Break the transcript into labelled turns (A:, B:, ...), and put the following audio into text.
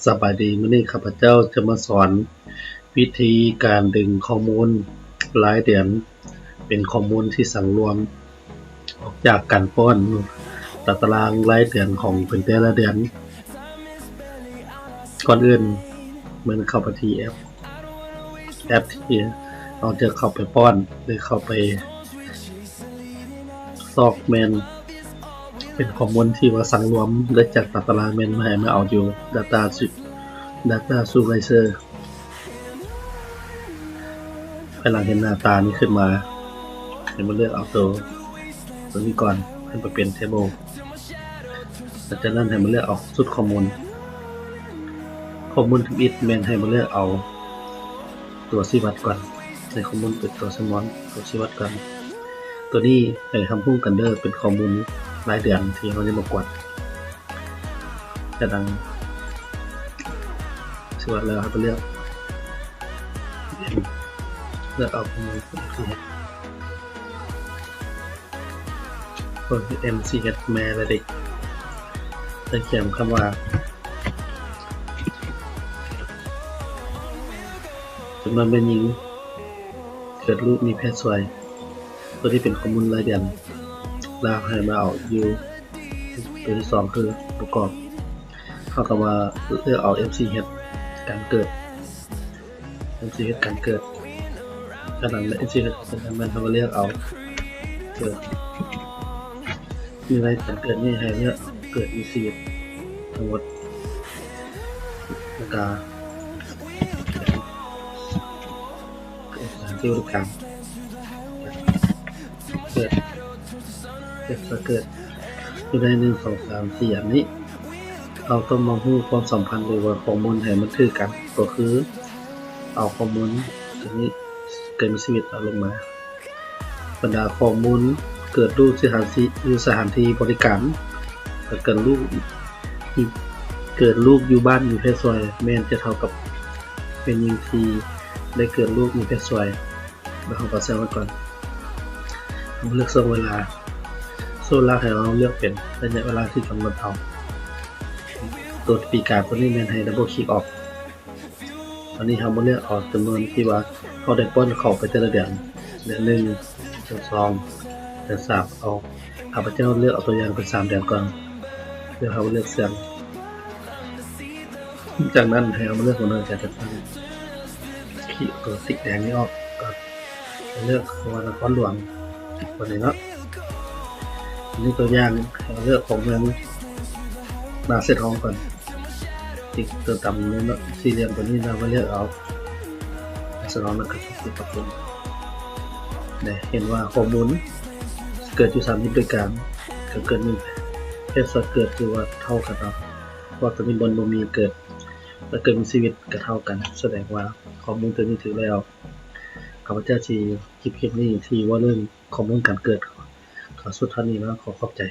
A: สบายดีมื้อนี้ข้าพเจ้าจะมาสอนวิธีการดึงข้อมูลรายเดือนเป็นข้อมูลที่สังรวมออกจากการป้อนตารางรายเดือนของเพิ่นแต่ละเดือนก่อนอื่นมันเข้าไปที่แอปที่เราจะเข้าไปป้อนหรือเข้าไปซอกแมนเป็นข้อมูลที่ว่าสังรวมได้จากตารางแมนมาให้มาเอาอยู่ Data Supervisor ภายหลังเห็นหน้าตานี้ขึ้นมาให้มาเลือกเอาตัวนี้ก่อนให้มาเป็น Table หลังจากนั้นให้มาเลือกเอาชุดข้อมูลทุกอิทแมนให้มาเลือกเอาตัวชี้วัดก่อนในข้อมูลเป็นตัวสมอนตัวชี้วัดก่อนตัวนี้ให้ทำพุ่งกันเดอร์เป็นข้อมูลรายเดือนที่เราจะมากดจะดังชี้วัดแล้วให้ไปเลือกเอาข้อมูลที่MCH แม่และเด็กจะเขียนคำว่าจำนวนเป็นหญิงเกิดลูกมีเพศชายตัวที่เป็นข้อมูลรายเดือนลากให้มาเอาอยู่ตัวที่2คือประกอบเข้ากับว่าเลือกเอา MCH การเกิดกำลังและ MCH มันทำมาเลือกเอาเกิดมีอะไรการเกิดนี่ให้เลือกเกิดมีชีวิตทั้งหมดแล้วก็ที่บริการเกิดอยู่ใน1 2 3 4อันนี้เราต้องมองรู้ความสัมพันธ์หรือว่าข้อมูลให้มันคือกันก็คือเอาข้อมูลตัวนี้เกิดมีชีวิตเอาลงมาบรรดาข้อมูลเกิดรูปสถานที่บริการเกิดรูปอยู่บ้านอยู่เพศชายแม่นจะเท่ากับเป็นหญิงที่ได้เกิดลูกมีเพศชายแล้วเราก็เซลไว้ก่อนเราเลือกช่วงเวลาให้เราเลือกเป็นระยะเวลาที่กำหนดเอาตัวปีกาตัวนี้แม่นให้ดับเบิลคลิกออกตอนนี้เรามาเลือกออกจำนวนที่ว่าเขาได้ป้อนเข้าไปแต่ละเดือน1 เดือน2 เดือน3เอาข้าพเจ้าเลือกเอาตัวอย่างเป็น3 เดือนก่อนเพื่อเขาเลือกเสียงจากนั้นให้เรามาเลือกหัวหน้าจากที่ตัวติ๊กแดงนี้ออกก่อนเลือกวันนครหลวงวันนี้เนาะนี่ตัวอย่างเราเลือกของเมืองนาเซตห้องก่อนติ๊กตัวต่ำนี้เนาะสี่เหลี่ยมตัวนี้เรามาเลือกเอาสนองแล้วก็ติดปรับปรุงเนี่ยเห็นว่าข้อมูลเกิดอยู่3นิดด้วยกันเกิดมีเพศสัตว์เกิดคือว่าเท่ากันเนาะว่าตัวนี้บนบ่มีเกิดและเกิดมีชีวิตก็เท่ากันแสดงว่าข้อมูลตัวนี้ถือแล้วข้าพเจ้าที่คลิปนี้ที่ว่าเรื่องข้อมูลการเกิดขอสุดท้ายนี้แล้วขอขอบใจ